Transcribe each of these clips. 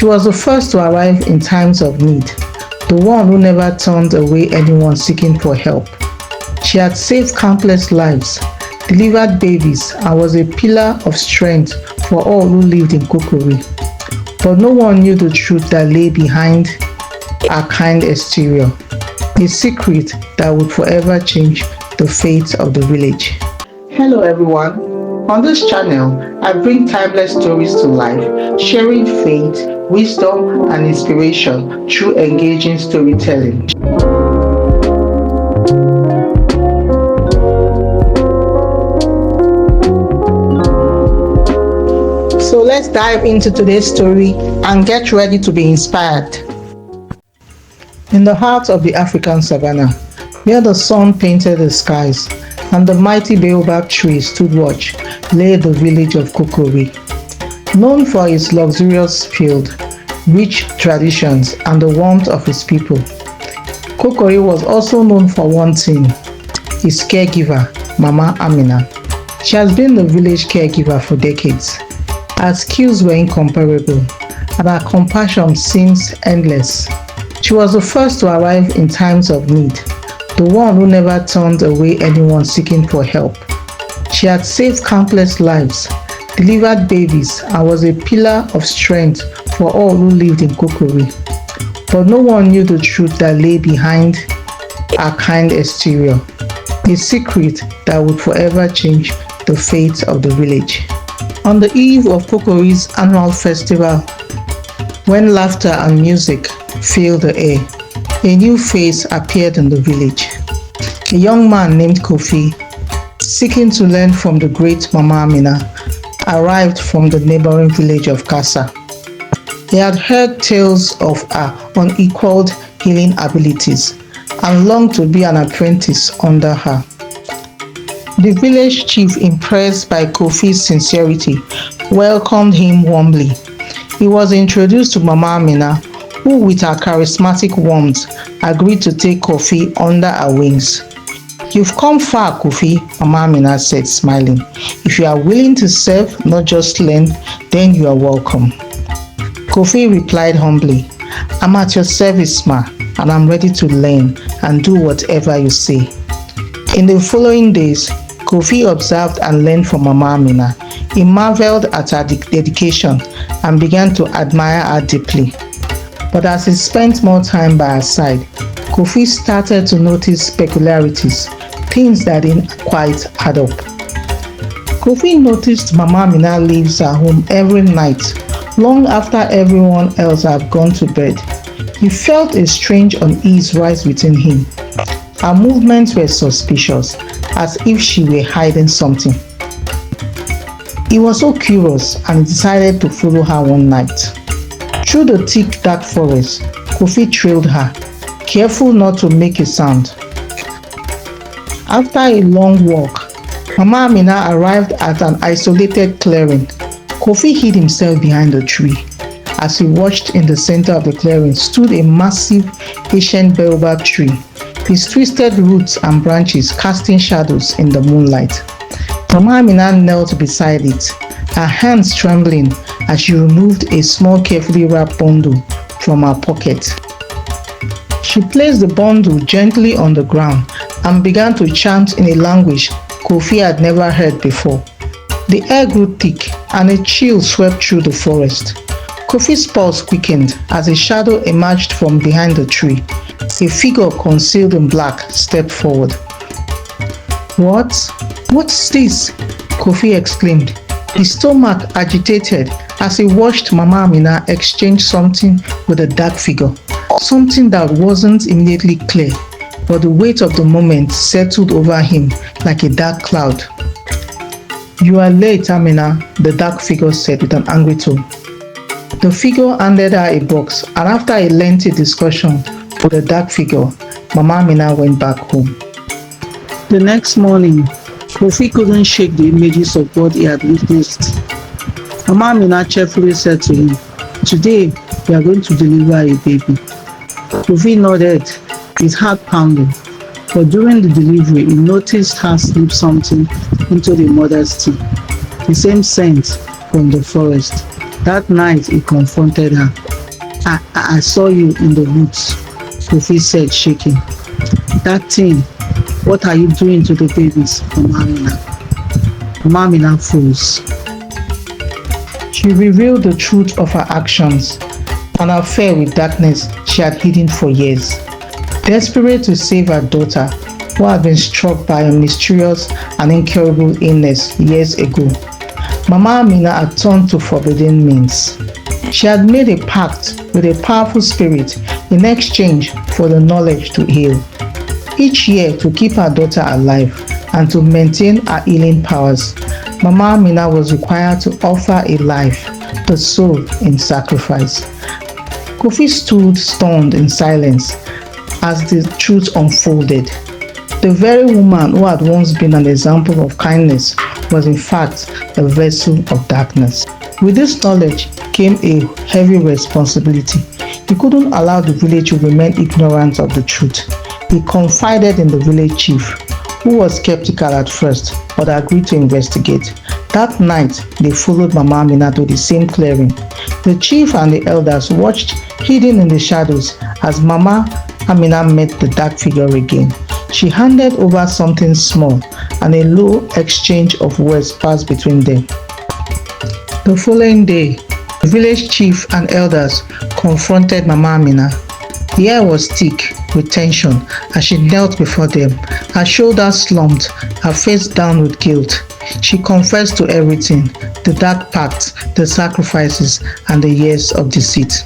She was the first to arrive in times of need, the one who never turned away anyone seeking for help. She had saved countless lives, delivered babies, and was a pillar of strength for all who lived in Kukuri. But no one knew the truth that lay behind her kind exterior, a secret that would forever change the fate of the village. Hello everyone. On this channel, I bring timeless stories to life, sharing faith, wisdom, and inspiration through engaging storytelling. So let's dive into today's story and get ready to be inspired. In the heart of the African savannah, where the sun painted the skies and the mighty baobab tree stood watch, lay the village of Kukuri. Known for its luxurious field, rich traditions, and the warmth of its people, Kukuri was also known for one thing: its caregiver, Mama Amina. She has been the village caregiver for decades. Her skills were incomparable, and her compassion seems endless. She was the first to arrive in times of need, the one who never turned away anyone seeking for help. She had saved countless lives, delivered babies, and was a pillar of strength for all who lived in Kukuri. But no one knew the truth that lay behind her kind exterior, a secret that would forever change the fate of the village. On the eve of Kukuri's annual festival, when laughter and music filled the air, a new face appeared in the village. A young man named Kofi, seeking to learn from the great Mama Amina, arrived from the neighboring village of Kasa. He had heard tales of her unequaled healing abilities and longed to be an apprentice under her. The village chief, impressed by Kofi's sincerity, welcomed him warmly. He was introduced to Mama Amina, who with her charismatic warmth agreed to take Kofi under her wings. "You've come far, Kofi," Mama Amina said, smiling. "If you are willing to serve, not just learn, then you are welcome." Kofi replied humbly, "I'm at your service, ma, and I'm ready to learn and do whatever you say." In the following days, Kofi observed and learned from Mama Amina. He marveled at her dedication and began to admire her deeply. But as he spent more time by her side, Kofi started to notice peculiarities, things that didn't quite add up. Kofi noticed Mama Amina leaves her home every night, long after everyone else had gone to bed. He felt a strange unease rise within him. Her movements were suspicious, as if she were hiding something. He was so curious and decided to follow her one night. Through the thick, dark forest, Kofi trailed her, careful not to make a sound. After a long walk, Mama Amina arrived at an isolated clearing. Kofi hid himself behind a tree. As he watched, in the center of the clearing stood a massive ancient baobab tree, its twisted roots and branches casting shadows in the moonlight. Mama Amina knelt beside it, her hands trembling as she removed a small, carefully wrapped bundle from her pocket. She placed the bundle gently on the ground and began to chant in a language Kofi had never heard before. The air grew thick and a chill swept through the forest. Kofi's pulse quickened as a shadow emerged from behind the tree. A figure concealed in black stepped forward. What's this?" Kofi exclaimed, his stomach agitated as he watched Mama Amina exchange something with a dark figure, something that wasn't immediately clear, but the weight of the moment settled over him like a dark cloud. "You are late, Amina," the dark figure said with an angry tone. The figure handed her a box, and after a lengthy discussion with the dark figure, Mama Amina went back home. The next morning, Kofi couldn't shake the images of what he had witnessed. Mama Amina cheerfully said to him, "Today, we are going to deliver a baby." Kofi nodded, his heart pounding. But during the delivery, he noticed her slip something into the mother's tea, the same scent from the forest. That night he confronted her. I saw you in the woods, Kofi said, shaking. That thing, what are you doing to the babies, Mama Amina? Mama Amina froze. She revealed the truth of her actions, an affair with darkness she had hidden for years. Desperate to save her daughter, who had been struck by a mysterious and incurable illness years ago, Mama Amina had turned to forbidden means. She had made a pact with a powerful spirit in exchange for the knowledge to heal. Each year, to keep her daughter alive and to maintain her healing powers, Mama Amina was required to offer a life, the soul, in sacrifice. Kofi stood stunned in silence as the truth unfolded. The very woman who had once been an example of kindness was in fact a vessel of darkness. With this knowledge came a heavy responsibility. He couldn't allow the village to remain ignorant of the truth. He confided in the village chief, who was skeptical at first but agreed to investigate. That night, they followed Mama Amina to the same clearing. The chief and the elders watched hidden in the shadows as Mama Amina met the dark figure again. She handed over something small and a low exchange of words passed between them. The following day, the village chief and elders confronted Mama Amina. The air was thick with tension as she knelt before them, her shoulders slumped, her face down with guilt. She confessed to everything, the dark pacts, the sacrifices, and the years of deceit.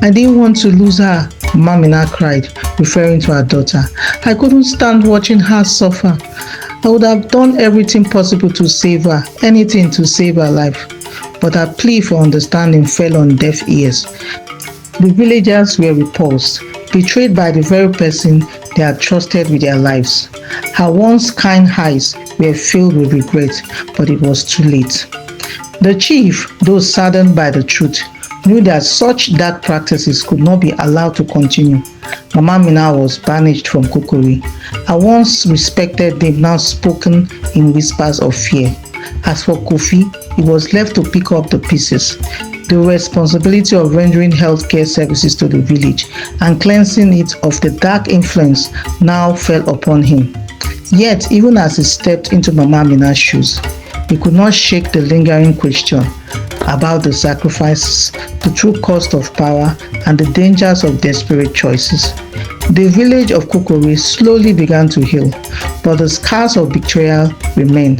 I didn't want to lose her, Mama Amina cried, referring to her daughter. I couldn't stand watching her suffer. I would have done everything possible to save her, anything to save her life. But her plea for understanding fell on deaf ears. The villagers were repulsed, betrayed by the very person they had trusted with their lives. Her once kind eyes were filled with regret, but it was too late. The chief, though saddened by the truth, knew that such dark practices could not be allowed to continue. Mama Amina was banished from Kukuri. Her once respected name now spoken in whispers of fear. As for Kofi, he was left to pick up the pieces. The responsibility of rendering healthcare services to the village and cleansing it of the dark influence now fell upon him. Yet, even as he stepped into Mama Amina's shoes, he could not shake the lingering question about the sacrifices, the true cost of power, and the dangers of desperate choices. The village of Kukuri slowly began to heal, but the scars of betrayal remained.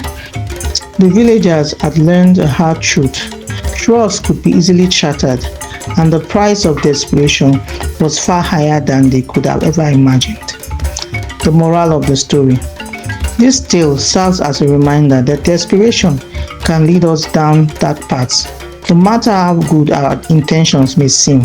The villagers had learned a hard truth. Trust could be easily shattered, and the price of desperation was far higher than they could have ever imagined. The moral of the story. This tale serves as a reminder that desperation can lead us down dark paths, no matter how good our intentions may seem.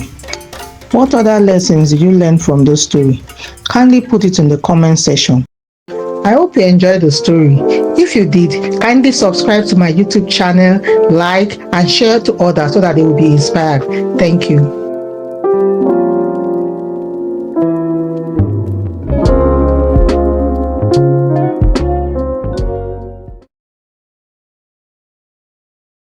What other lessons did you learn from this story? Kindly put it in the comment section. I hope you enjoyed the story. If you did, kindly subscribe to my YouTube channel, like and share to others so that they will be inspired. Thank you.